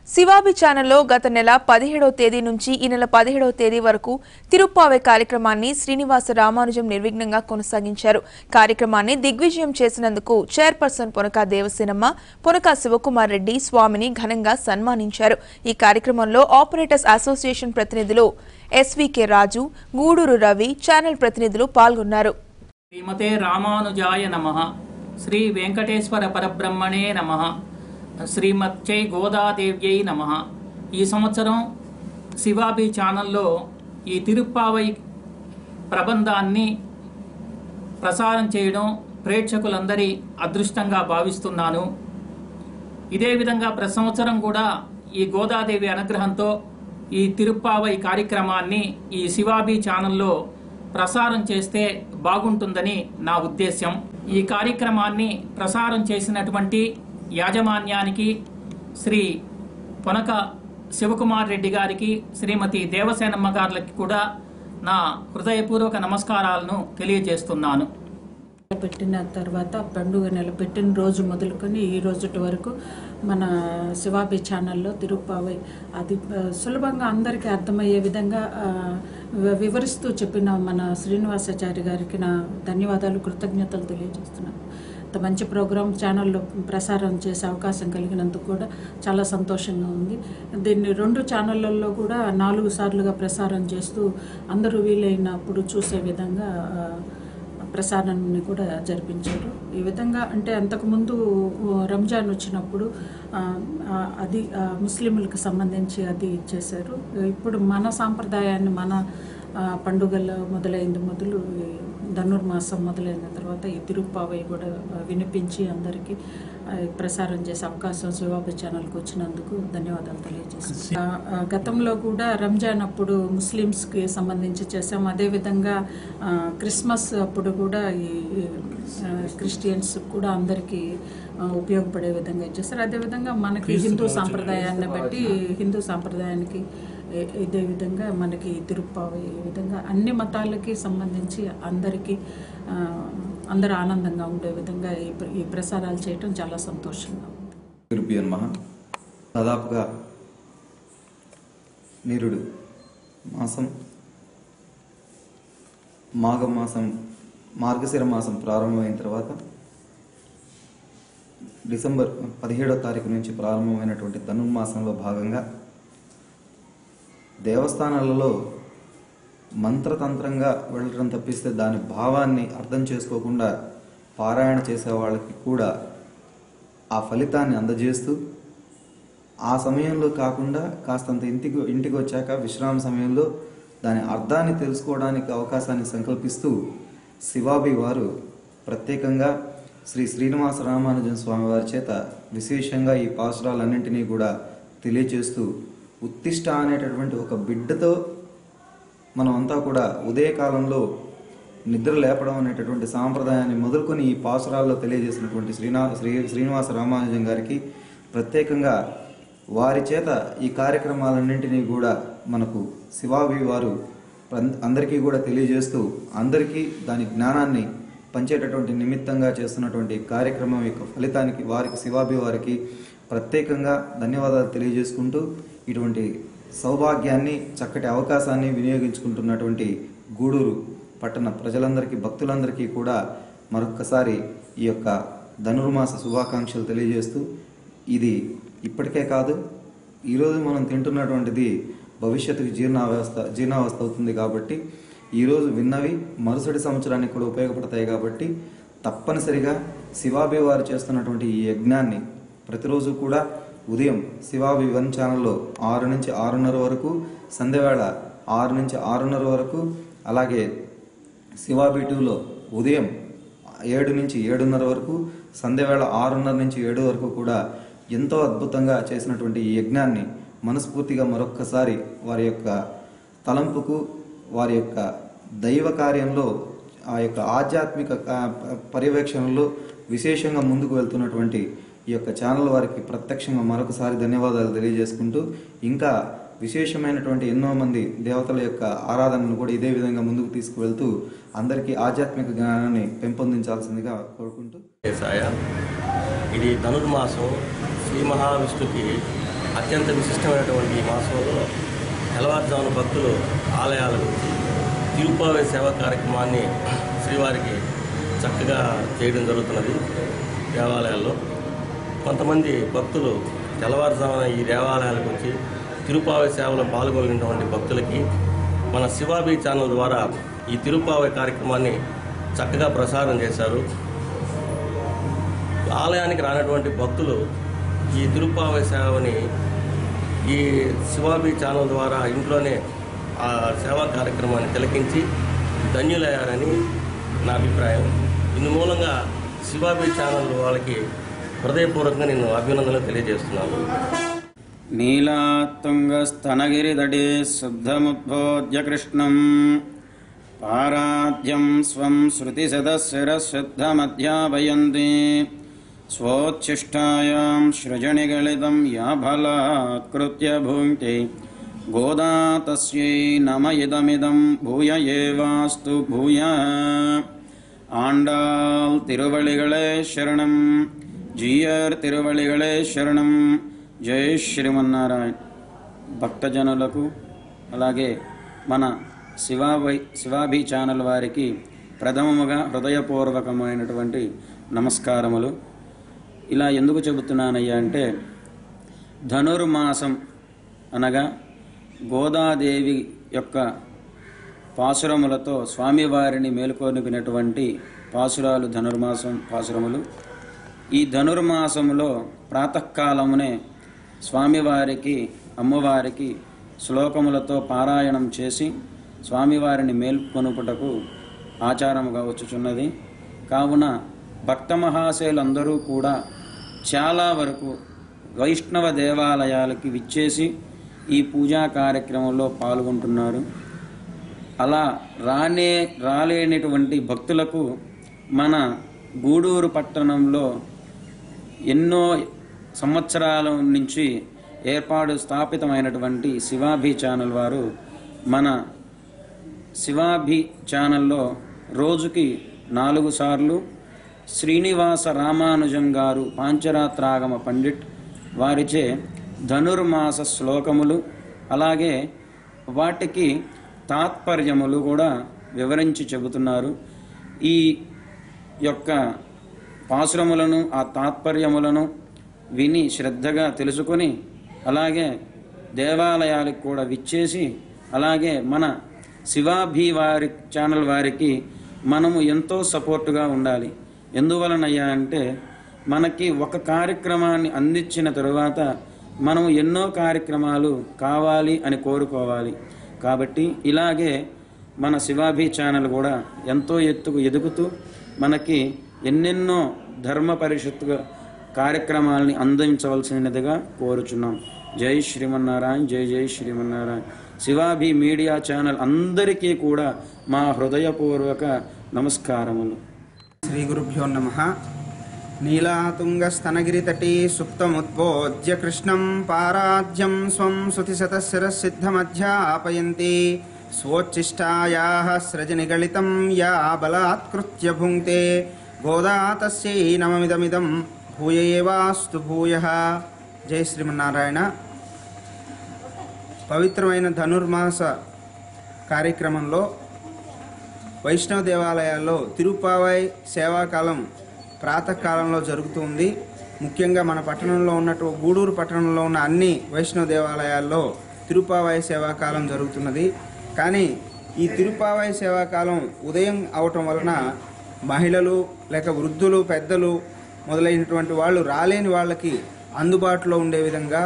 శివాబి ఛానల్లో గత నెల 17వ తేదీ నుంచి ఈ నెల 17వ తేదీ వరకు తిరుప్పావై కార్యక్రమాన్ని శ్రీనివాస రామానుజం నిర్విఘ్నంగా కొనసాగించారు. కార్యక్రమాన్ని దిగ్విజయం చేసినందుకు చైర్పర్సన్ పొనక దేవసేనమ్మ, పొనక శివకుమార్ రెడ్డి స్వామిని ఘనంగా సన్మానించారు. ఈ కార్యక్రమంలో ఆపరేటర్స్ అసోసియేషన్ ప్రతినిధులు ఎస్వీకే రాజు, గూడూరు రవి, ఛానల్ ప్రతినిధులు పాల్గొన్నారు. శ్రీమతే రామానుజాయ నమః. శ్రీ వెంకటేశ్వర పరబ్రహ్మణే నమః. శ్రీమత్యై గోదాదేవ్యై నమః. ఈ సంవత్సరం శివాబీ ఛానల్లో ఈ తిరుప్పావై ప్రబంధాన్ని ప్రసారం చేయడం ప్రేక్షకులందరి అదృష్టంగా భావిస్తున్నాను. ఇదే విధంగా ప్రతి సంవత్సరం కూడా ఈ గోదాదేవి అనుగ్రహంతో ఈ తిరుప్పావై కార్యక్రమాన్ని ఈ శివాబీ ఛానల్లో ప్రసారం చేస్తే బాగుంటుందని నా ఉద్దేశ్యం. ఈ కార్యక్రమాన్ని ప్రసారం చేసినటువంటి యాజమాన్యానికి శ్రీ పొనక శివకుమార్ రెడ్డి గారికి, శ్రీమతి దేవసేనమ్మ గారికి కూడా నా హృదయపూర్వక నమస్కారాలను తెలియజేస్తున్నాను. పెట్టిన తర్వాత పండుగ నెల పెట్టిన రోజు మొదలుకొని ఈ రోజుటి వరకు మన శివాబీ ఛానల్లో తిరుప్పావై అది సులభంగా అందరికీ అర్థమయ్యే విధంగా వివరిస్తూ చెప్పిన మన శ్రీనివాసాచారి గారికి నా ధన్యవాదాలు, కృతజ్ఞతలు తెలియజేస్తున్నాను. ఇంత మంచి ప్రోగ్రాం ఛానల్లో ప్రసారం చేసే అవకాశం కలిగినందుకు కూడా చాలా సంతోషంగా ఉంది. దీన్ని 2 ఛానళ్ళల్లో కూడా 4 సార్లుగా ప్రసారం చేస్తూ అందరూ వీలైనప్పుడు చూసే విధంగా ప్రసారాన్ని కూడా జరిపించారు. ఈ విధంగా అంటే అంతకుముందు రంజాన్ వచ్చినప్పుడు అది ముస్లింలకు సంబంధించి అది చేశారు. ఇప్పుడు మన సాంప్రదాయాన్ని మన పండుగల్లో మొదలు ధనుర్మాసం మొదలైన తర్వాత ఈ తిరుప్పావై కూడా వినిపించి అందరికీ ప్రసారం చేసే అవకాశం శివాబీ ఛానల్కి వచ్చినందుకు ధన్యవాదాలు తెలియజేస్తాను. గతంలో కూడా రంజాన్ అప్పుడు ముస్లిమ్స్కి సంబంధించి చేసాం. అదేవిధంగా క్రిస్మస్ అప్పుడు కూడా ఈ క్రిస్టియన్స్ కూడా అందరికీ ఉపయోగపడే విధంగా ఇచ్చేస్తారు. అదేవిధంగా మనకి హిందూ సాంప్రదాయాన్ని బట్టి హిందూ సాంప్రదాయానికి ఇదే విధంగా మనకి తిరుప్పావై ఈ విధంగా అన్ని మతాలకి సంబంధించి అందరికీ అందరూ ఆనందంగా ఉండే విధంగా ఈ ప్రసారాలు చేయటం చాలా సంతోషంగా ఉంది. దాదాపుగా నిరుడు మాసం మార్గశిర మాసం ప్రారంభమైన తర్వాత డిసెంబర్ 17వ తారీఖు నుంచి ప్రారంభమైనటువంటి ధనుర్మాసంలో భాగంగా దేవస్థానాలలో మంత్రతంత్రంగా వెళ్ళడం తప్పిస్తే దాని భావాన్ని అర్థం చేసుకోకుండా పారాయణ చేసే వాళ్ళకి కూడా ఆ ఫలితాన్ని అందజేస్తూ ఆ సమయంలో కాకుండా కాస్తంత ఇంటికి వచ్చాక విశ్రామ సమయంలో దాని అర్థాన్ని తెలుసుకోవడానికి అవకాశాన్ని సంకల్పిస్తూ శివాబీ వారు ప్రత్యేకంగా శ్రీ శ్రీనివాస రామానుజన్ స్వామి వారి చేత విశేషంగా ఈ పాసురాలన్నింటినీ కూడా తెలియజేస్తూ ఉత్తిష్ట అనేటటువంటి ఒక బిడ్డతో మనమంతా కూడా ఉదయకాలంలో నిద్ర లేపడం అనేటటువంటి సాంప్రదాయాన్ని మొదలుకొని ఈ పాసురాల్లో తెలియజేసినటువంటి శ్రీనివాస రామానుజన్ గారికి ప్రత్యేకంగా వారి చేత ఈ కార్యక్రమాలన్నింటినీ కూడా మనకు శివాబీ వారు అందరికీ కూడా తెలియజేస్తూ అందరికీ దాని జ్ఞానాన్ని పంచేటటువంటి నిమిత్తంగా చేస్తున్నటువంటి కార్యక్రమం యొక్క ఫలితానికి వారికి శివాబీ వారికి ప్రత్యేకంగా ధన్యవాదాలు తెలియజేసుకుంటూ ఇటువంటి సౌభాగ్యాన్ని చక్కటి అవకాశాన్ని వినియోగించుకుంటున్నటువంటి గూడూరు పట్టణ ప్రజలందరికీ భక్తులందరికీ కూడా మరొక్కసారి ఈ యొక్క ధనుర్మాస శుభాకాంక్షలు తెలియజేస్తూ ఇది ఇప్పటికే కాదు ఈరోజు మనం తింటున్నటువంటిది భవిష్యత్తుకు జీర్ణావస్థ అవుతుంది కాబట్టి ఈరోజు విన్నవి మరుసటి సంవత్సరానికి కూడా ఉపయోగపడతాయి కాబట్టి తప్పనిసరిగా శివాబీ వారు చేస్తున్నటువంటి ఈ యజ్ఞాన్ని ప్రతిరోజు కూడా ఉదయం శివాబీ 1 ఛానల్లో 6 నుంచి 6:30 వరకు, సంధ్యవేళ 6 నుంచి 6:30 వరకు, అలాగే శివాబీ 2లో ఉదయం 7 నుంచి 7:30 వరకు, సంధ్యవేళ 6:30 నుంచి 7 వరకు కూడా ఎంతో అద్భుతంగా చేసినటువంటి ఈ యజ్ఞాన్ని మనస్ఫూర్తిగా మరొక్కసారి వారి యొక్క తలంపుకు వారి యొక్క దైవ కార్యంలో ఆ యొక్క ఆధ్యాత్మిక పర్యవేక్షణలో విశేషంగా ముందుకు వెళ్తున్నటువంటి ఈ యొక్క ఛానల్ వారికి ప్రత్యక్షంగా మరొకసారి ధన్యవాదాలు తెలియజేసుకుంటూ ఇంకా విశేషమైనటువంటి ఎన్నో మంది దేవతల యొక్క ఆరాధనను కూడా ఇదే విధంగా ముందుకు తీసుకువెళ్తూ అందరికీ ఆధ్యాత్మిక జ్ఞానాన్ని పెంపొందించాల్సిందిగా కోరుకుంటూ ఇది ధనుర్మాసం శ్రీ మహావిష్ణుకి అత్యంత విశిష్టమైనటువంటి ఈ మాసంలో తెల్లవారుజామున భక్తులు ఆలయాలకు తిరుప్పావై సేవా కార్యక్రమాన్ని శ్రీవారికి చక్కగా చేయడం జరుగుతున్నది. దేవాలయాల్లో కొంతమంది భక్తులు తెల్లవారుజామున ఈ దేవాలయాలకు వచ్చి తిరుప్పావై సేవలో పాల్గొనేటువంటి భక్తులకి మన శివాబీ ఛానల్ ద్వారా ఈ తిరుప్పావై కార్యక్రమాన్ని చక్కగా ప్రసారం చేశారు. ఆలయానికి రానటువంటి భక్తులు ఈ తిరుప్పావై సేవని ఈ శివాబీ ఛానల్ ద్వారా ఇంట్లోనే ఆ సేవా కార్యక్రమాన్ని తిలకించి ధన్యులయ్యారని నా అభిప్రాయం. ఇందు మూలంగా శివాబీ ఛానల్ వాళ్ళకి హృదయపూర్వకంగా నేను అభినందనలు తెలియజేస్తున్నాను. నీలాతుంగస్తనగిరిదడే శుద్ధముద్బోధ్య కృష్ణం పారాధ్యం స్వం శృతిశతశిరశుద్ధమధ్యాపయంతి స్వోచ్ఛిష్టాయాం సృజనిగళితం యా బలాత్కృత్య భుంక్తే గోదా తస్యై నమ ఇదమిదం భూయ ఏవాస్తు భూయ. ఆండాల్ తిరువళిగళే శరణం, జీయర్ తిరువళిగళే శరణం. జై శ్రీమన్నారాయణ. భక్తజనులకు అలాగే మన శివాభి ఛానల్ వారికి ప్రథమముగా హృదయపూర్వకమైనటువంటి నమస్కారములు. ఇలా ఎందుకు చెబుతున్నానయ్యా అంటే, ధనుర్మాసం అనగా గోదాదేవి యొక్క పాసురములతో స్వామివారిని మేలుకొనిపినటువంటి పాసురాలు ధనుర్మాసం పాసురములు. ఈ ధనుర్మాసములో ప్రాతకాలమునే స్వామివారికి అమ్మవారికి శ్లోకములతో పారాయణం చేసి స్వామివారిని మేల్కొనుటకు ఆచారముగా వచ్చుచున్నది. కావున భక్త మహాశయులందరూ కూడా చాలా వరకు వైష్ణవ దేవాలయాలకి విచ్చేసి ఈ పూజా కార్యక్రమంలో పాల్గొంటున్నారు. అలా రాలేనటువంటి భక్తులకు మన గూడూరు పట్టణంలో ఎన్నో సంవత్సరాల నుంచి స్థాపితమైనటువంటి శివాభి ఛానల్ వారు మన శివాభి ఛానల్లో రోజుకి 4 సార్లు శ్రీనివాస రామానుజం గారు పాంచరాత్రాగమ పండిట్ వారిచే ధనుర్మాస శ్లోకములు అలాగే వాటికి తాత్పర్యములు కూడా వివరించి చెబుతున్నారు. ఈ యొక్క పాసురములను ఆ తాత్పర్యములను విని శ్రద్ధగా తెలుసుకొని అలాగే దేవాలయాలకు కూడా విచ్చేసి అలాగే మన శివాభి వారి ఛానల్ వారికి మనము ఎంతో సపోర్టుగా ఉండాలి. ఎందువలనయ్యా అంటే మనకి ఒక కార్యక్రమాన్ని అందించిన తరువాత మనం ఎన్నో కార్యక్రమాలు కావాలి అని కోరుకోవాలి. కాబట్టి ఇలాగే మన శివాభి ఛానల్ కూడా ఎంతో ఎత్తుకు ఎదుగుతూ మనకి ఎన్నెన్నో ధర్మ పరిషత్తుగా కార్యక్రమాలని అందించవలసినదిగా కోరుచున్నాం. జై శ్రీమన్నారాయణ. జై జై శ్రీమన్నారాయణ. శివాభి మీడియా ఛానల్ అందరికీ కూడా మా హృదయపూర్వక నమస్కారములు. శ్రీ గురుభ్యో నమః. నీలాతుంగస్తనగిరితటీ సుప్తముద్బోధ్య కృష్ణం పారాధ్యం స్వం శృతిశతశిరసిద్ధమధ్యాపయంతి స్వోచ్ఛిష్టాయాః సృజనిగళితం యా బలాత్కృత్య భుంక్తే గోదా తస్యై నమమిదమిదం భూయ ఏవాస్తు భూయః. జై శ్రీమన్నారాయణ. పవిత్రమైన ధనుర్మాస కార్యక్రమంలో వైష్ణవ దేవాలయాల్లో తిరుప్పావై సేవాకాలం ప్రాతకాలంలో జరుగుతుంది. ముఖ్యంగా మన పట్టణంలో ఉన్నట్టు గూడూరు పట్టణంలో ఉన్న అన్ని వైష్ణవ దేవాలయాల్లో తిరుప్పావై సేవాకాలం జరుగుతున్నది. కానీ ఈ తిరుప్పావై సేవాకాలం ఉదయం అవటం వలన మహిళలు లేక వృద్ధులు పెద్దలు మొదలైనటువంటి వాళ్ళు రాలేని వాళ్ళకి అందుబాటులో ఉండే విధంగా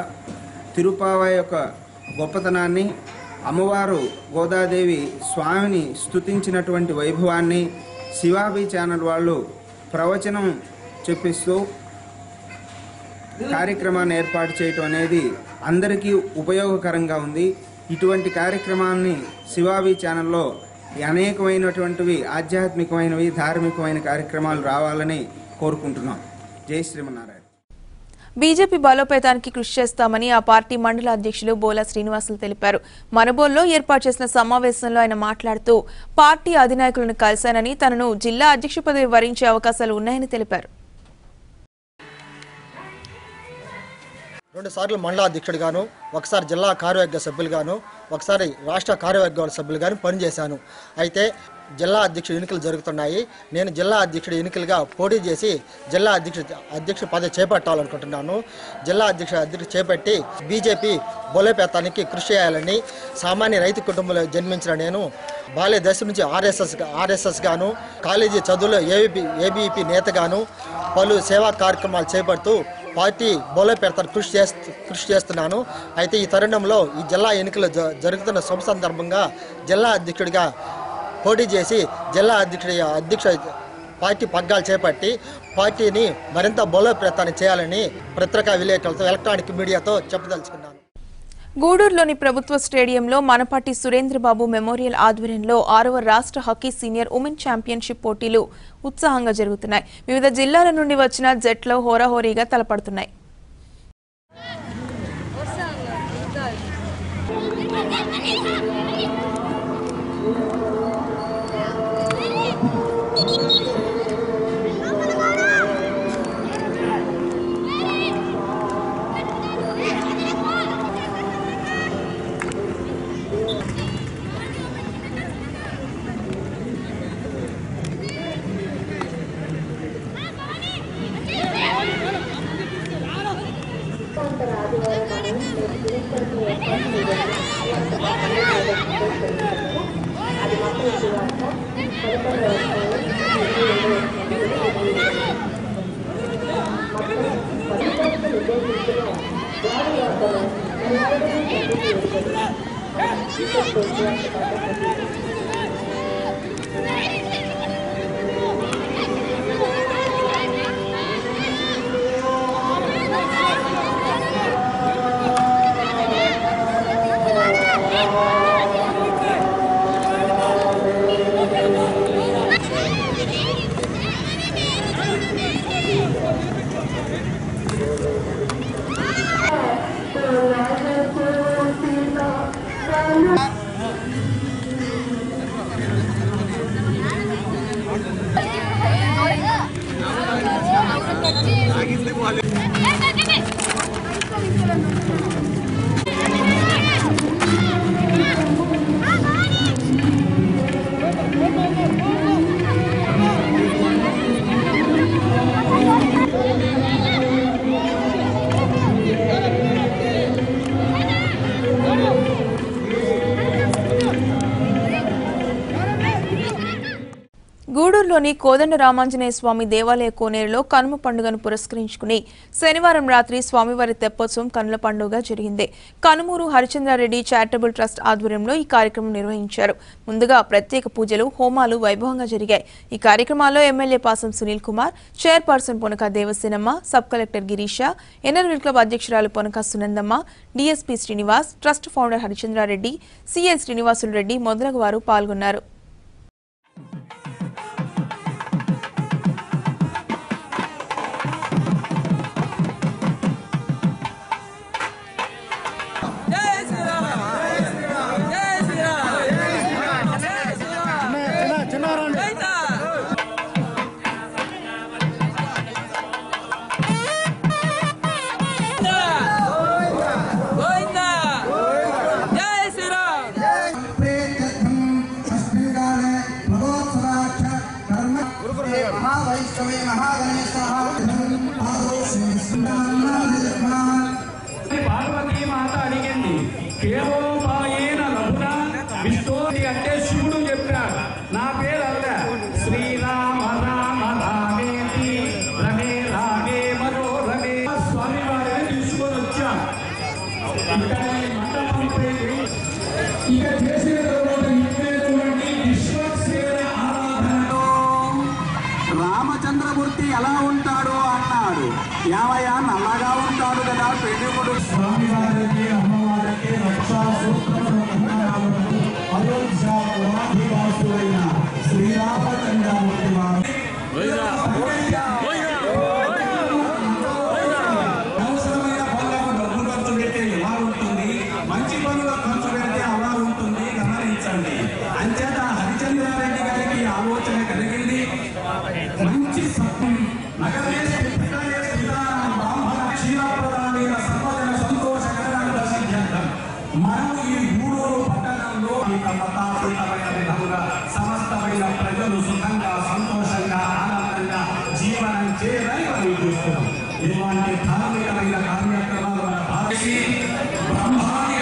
తిరుప్పావై యొక్క గొప్పతనాన్ని, అమ్మవారు గోదాదేవి స్వామిని స్తుతించినటువంటి వైభవాన్ని శివాభి ఛానల్ వాళ్ళు ప్రవచనం చెప్పిస్తూ కార్యక్రమాన్ని ఏర్పాటు చేయటం అనేది అందరికీ ఉపయోగకరంగా ఉంది. ఇటువంటి కార్యక్రమాన్ని శివాభి ఛానల్లో అనేకమైనటువంటివి ఆధ్యాత్మికమైనవి ధార్మికమైన కార్యక్రమాలు రావాలని కోరుకుంటున్నాం. జై శ్రీమన్నారాయణ. బీజేపీ బలోపేతానికి కృషి చేస్తామని ఆ పార్టీ మండల అధ్యక్షులు బోలా శ్రీనివాసులు తెలిపారు. మనుబోల్లో ఏర్పాటు చేసిన సమావేశంలో ఆయన మాట్లాడుతూ పార్టీ అధినాయకులను కలిశానని, తనను జిల్లా అధ్యక్ష పదవి వరించే అవకాశాలు ఉన్నాయని తెలిపారు. 2 సార్లు మండల అధ్యక్షుడిగాను, ఒకసారి జిల్లా కార్యవర్గ సభ్యులుగాను, ఒకసారి రాష్ట్ర కార్యవర్గ సభ్యులుగాను పనిచేశాను. అయితే జిల్లా అధ్యక్షుడు ఎన్నికలు జరుగుతున్నాయి. నేను జిల్లా అధ్యక్షుడు ఎన్నికలుగా పోటీ చేసి జిల్లా అధ్యక్ష పదవి చేపట్టాలనుకుంటున్నాను. జిల్లా అధ్యక్షుడు చేపట్టి బీజేపీ బలోపేతానికి కృషి చేయాలని, సామాన్య రైతు కుటుంబంలో జన్మించిన నేను బాల్య దశ నుంచి ఆర్ఎస్ఎస్ గాను, కాలేజీ చదువులో ఏబీపీ నేతగాను పలు సేవా కార్యక్రమాలు చేపడుతూ పార్టీ బలోపేతానికి కృషి చేస్తున్నాను. అయితే ఈ తరుణంలో ఈ జిల్లా ఎన్నికలు జరుగుతున్న శుభ సందర్భంగా జిల్లా అధ్యక్షుడిగా పోటీ చేసి జిల్లా అధ్యక్ష పార్టీ పగ్గాలు చేపట్టి పార్టీని మరింత బలోపేతాన్ని చేయాలని పత్రికా విలేకరులతో ఎలక్ట్రానిక్ మీడియాతో చెప్పదలుచుకున్నాను. గూడూరులోని ప్రభుత్వ స్టేడియంలో మనపాటి సురేంద్రబాబు మెమోరియల్ ఆధ్వర్యంలో 6వ రాష్ట్ర హాకీ సీనియర్ ఉమెన్ ఛాంపియన్షిప్ పోటీలు ఉత్సాహంగా జరుగుతున్నాయి. వివిధ జిల్లాల నుండి వచ్చిన జట్లు హోరాహోరీగా తలపడుతున్నాయి. గూడూరులోని కోదండ రామాంజనేయ స్వామి దేవాలయ కోనేరులో కనుమ పండుగను పురస్కరించుకుని శనివారం రాత్రి స్వామివారి తెప్పోత్సవం కనుల పండుగ జరిగింది. కనుమూరు హరిచంద్రారెడ్డి చారిటబుల్ ట్రస్ట్ ఆధ్వర్యంలో ఈ కార్యక్రమం నిర్వహించారు. ముందుగా ప్రత్యేక పూజలు, హోమాలు వైభవంగా జరిగాయి. ఈ కార్యక్రమాల్లో MLA Pasam Sunil Kumar, chairperson Ponaka Devasenamma, sub collector Girisha, NRVL club అధ్యక్షురాలు Ponaka Sunandamma, DSP Srinivas, trust founder Harichandra Reddy, CL Srinivasulu Reddy మొదలగు వారు పాల్గొన్నారు. పార్వతీ మాత అడిగింది, కేవోపాయేన లభునా విష్ణుని అంటే శివుడు చెప్పాడు. నా పేరు అల్లా శ్రీరామ రామ రామేతి రమే రామే మనోరమే. స్వామి వారిని తీసుకొని వచ్చాం. ఇక్కడ ఈ మండపంపై ఇక చేసిన తర్వాత ఇచ్చేటువంటి విశ్వసేన ఆరాధనలో రామచంద్రమూర్తి ఎలా ఉంటాడు అన్నాడు. యావయ్య నల్లగా ఉంటాడు కదా పెళ్ళిముడు. స్వామివారికి అమ్మవారికి రక్షా సూత్రములు అయోధ్యావాసులైన శ్రీరామచంద్రమూర్తి వారు అవసరమైన పనులకు డబ్బు ఖర్చు పెడితే ఎలా ఉంటుంది, మంచి పనుల ఖర్చు పెడితే అలా ఉంటుంది, గమనించండి. అంచేత హరిచంద్రారెడ్డి గారికి ఆలోచన కలిగింది. మంచి నగరే మనం ఈ గూడూరు పట్టణంలో మతాతీతమైన విధంగా సమస్తమైన ప్రజలు సుఖంగా సంతోషంగా ఆనందంగా జీవనం చేయాలని మనం చూస్తున్నాం. ఇలాంటి ధార్మికమైన కార్యక్రమాలు మన భారతీయ బ్రహ్మాన్ని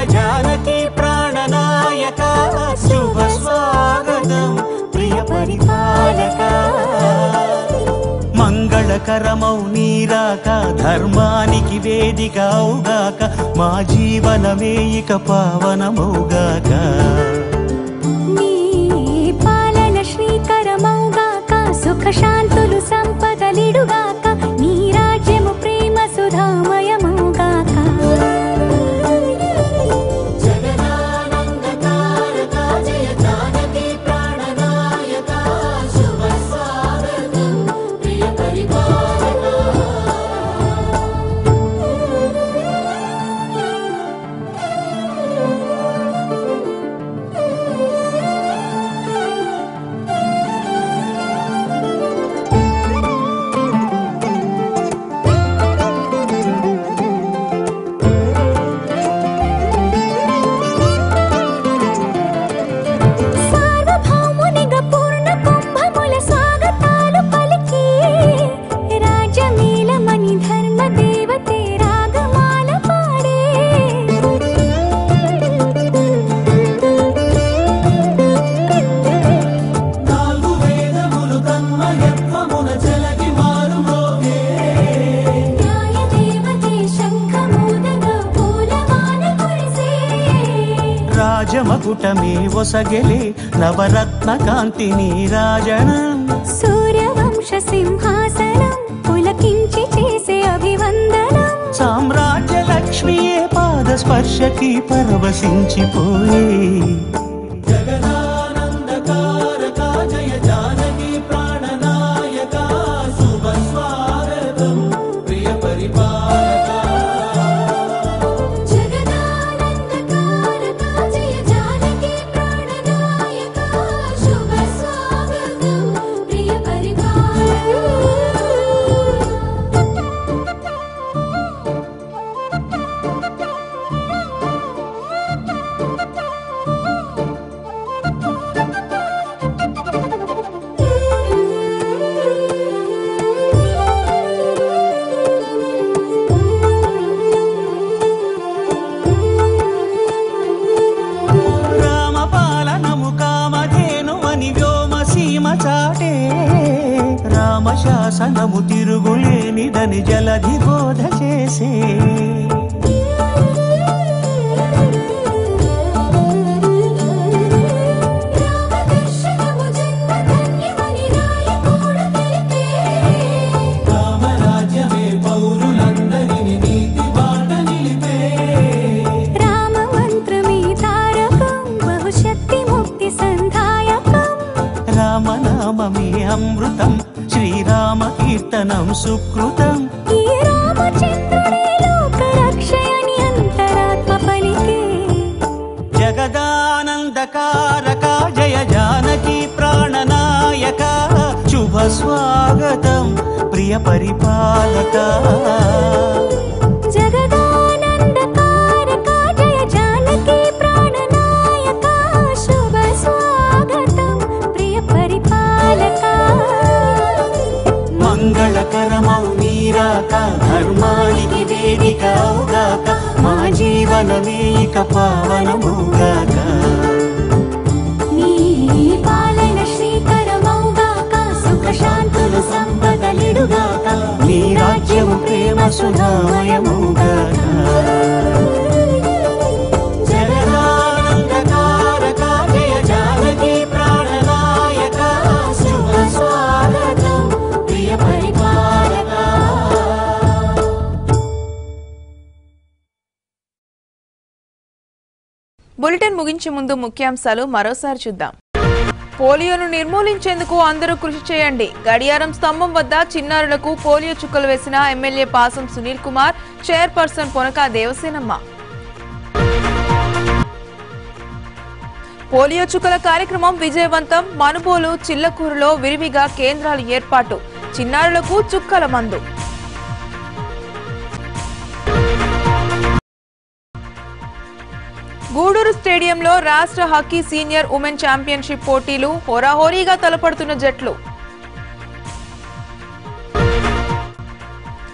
जानकी प्राणनायक शुभ स्वागतं प्रिय परिपालक మంగళకరమౌ నీరాక ధర్మానికి వేదిక అవుగాక మా జీవనమే ఇక పావనమౌగాక నీ పాలన శ్రీకరమౌగాక సుఖ శాంతులు సంపదలిడుగాక నీ రాజ్యము ప్రేమ సుధామయమౌగాక రాజమకుటమే ఒసగెలే నవరత్న కాంతి నీరాజనం సూర్యవంశ సింహాసనం పులకించి చేసే అభివందనం సామ్రాజ్య లక్ష్మియే పాద స్పర్శకి పరవశించిపోయే జగదానందకారక జయ జానకి ప్రాణనాయక శుభ స్వాగతం ప్రియ పరిపాలక రామశాసనము తిరుగులేనిదని జలధి బోధ చేసే రామరాజ్యమే పౌరులందరినీ నీతి బాట నిలిపే రామ మంత్రమే తారకం బహుశక్తి ముక్తి సంధాయకం రామనామమే అమృతం శ్రీరామ కీర్తనం సుకృతం ఈ రామచంద్రుడే లోక రక్షయని అంతరాత్మ పలికే జగదానందకారక జయ జానకి ప్రాణనాయక శుభ స్వాగతం ప్రియ పరిపాలక జగదానందకారక జయ జానకి ప్రాణనాయక శుభ స్వాగతం ప్రియ పరిపాలక మంగళకరమౌ నీరాక ధర్మానికి వేదిక అవుగాక మా జీవనమే ఇక పావనమౌగాక నీ పాలన శ్రీకరమౌగాక సుఖ శాంతులు సంపదలిడుగాక నీ రాజ్యము ప్రేమ సుధామయమౌగాక జగదానందకారక జయ జానకి ప్రాణనాయక శుభ స్వాగతం ప్రియ పరిపాలక బులెటిన్ ముగించే ముందు ముఖ్యాంశాలు మరోసారి చూద్దాం. పోలియోను నిర్మూలించేందుకు అందరూ కృషి చేయండి. గడియారం స్తంభం వద్ద చిన్నారులకు పోలియో చుక్కలు వేసిన MLA Pasam Sunil Kumar, chairperson Ponaka Devasenamma. Polio చుక్కల కార్యక్రమం విజయవంతం. మనుబోలు, చిల్లకూరులో విరివిగా కేంద్రాలు ఏర్పాటు. చిన్నారులకు చుక్కల మందు. గూడూరు స్టేడియంలో రాష్ట్ర హాకీ సీనియర్ ఉమెన్ ఛాంపియన్షిప్ పోటీలు. హోరాహోరీగా తలపడుతున్న జట్లు.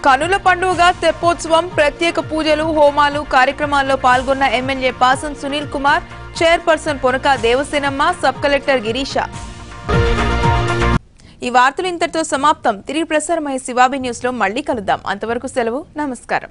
కనుల పండుగగా తెప్పోత్సవం, ప్రత్యేక పూజలు, హోమాలు కార్యక్రమాల్లో పాల్గొన్న MLA Pasam Sunil Kumar, chairperson Ponaka Devasenamma, sub collector Girisha. ఈ వార్తలు ఇంతటితో సమాప్తం. తిరిగి ప్రసారమయ్యే శివాబి న్యూస్ లో మళ్ళీ కలుద్దాం. అంతవరకు సెలవు. నమస్కారం.